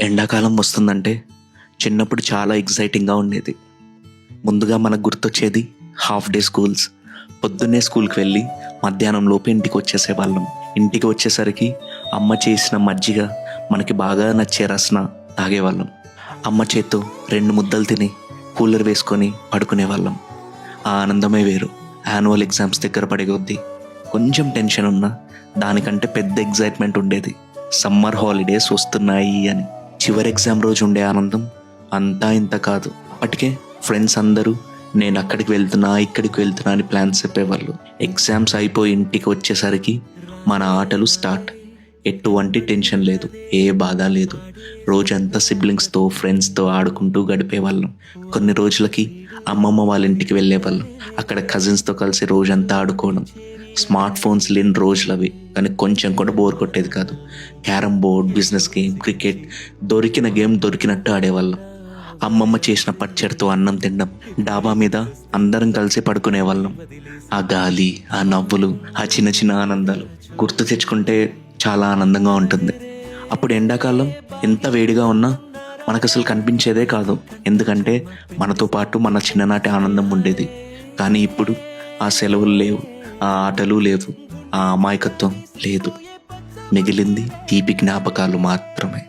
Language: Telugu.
ఎండాకాలం వస్తుందంటే చిన్నప్పుడు చాలా ఎగ్జైటింగ్గా ఉండేది. ముందుగా మనకు గుర్తొచ్చేది హాఫ్ డే స్కూల్స్. పొద్దున్నే స్కూల్కి వెళ్ళి మధ్యాహ్నం లోపు ఇంటికి వచ్చేసేవాళ్ళం. ఇంటికి వచ్చేసరికి అమ్మ చేసిన మజ్జిగ, మనకి బాగా నచ్చే రసన తాగేవాళ్ళం. అమ్మ చేత్తో 2 ముద్దలు తిని కూలర్ వేసుకొని పడుకునేవాళ్ళం. ఆ ఆనందమే వేరు. యాన్యువల్ ఎగ్జామ్స్ దగ్గర పడే కొద్దీ కొంచెం టెన్షన్ ఉన్నా దానికంటే పెద్ద ఎగ్జైట్మెంట్ ఉండేది. సమ్మర్ హాలిడేస్ వస్తున్నాయి అని. చివరి ఎగ్జామ్ రోజు ఉండే ఆనందం అంతా ఇంత కాదు. అప్పటికే ఫ్రెండ్స్ అందరూ నేను అక్కడికి వెళ్తున్నా, ఇక్కడికి వెళ్తున్నా అని ప్లాన్స్ చెప్పేవాళ్ళు. ఎగ్జామ్స్ అయిపోయి ఇంటికి వచ్చేసరికి మన ఆటలు స్టార్ట్. ఎటువంటి టెన్షన్ లేదు, ఏ బాధ లేదు. రోజంతా సిబ్లింగ్స్తో, ఫ్రెండ్స్తో ఆడుకుంటూ గడిపేవాళ్ళం. కొన్ని రోజులకి అమ్మమ్మ వాళ్ళ ఇంటికి వెళ్ళేవాళ్ళం. అక్కడ కజిన్స్తో కలిసి రోజంతా ఆడుకోవడం. స్మార్ట్ ఫోన్స్ లేని రోజులు అవి, కానీ కొంచెం కూడా బోర్ కొట్టేది కాదు. Carrom board, business game, cricket, దొరికిన గేమ్ దొరికినట్టు ఆడేవాళ్ళం. అమ్మమ్మ చేసిన పచ్చడితో అన్నం తినడం, డాబా మీద అందరం కలిసి పడుకునేవాళ్ళం. ఆ గాలి, ఆ నవ్వులు, ఆ చిన్న చిన్న ఆనందాలు గుర్తు తెచ్చుకుంటే చాలా ఆనందంగా ఉంటుంది. అప్పుడు ఎండాకాలం ఎంత వేడిగా ఉన్నా మనకు అసలు కనిపించేదే కాదు, ఎందుకంటే మనతో పాటు మన చిన్ననాటి ఆనందం ఉండేది. కానీ ఇప్పుడు ఆ సెలవులు లేవు, ఆ ఆటలు లేవు, ఆ అమాయకత్వం లేదు. మిగిలింది తీపి జ్ఞాపకాలు మాత్రమే.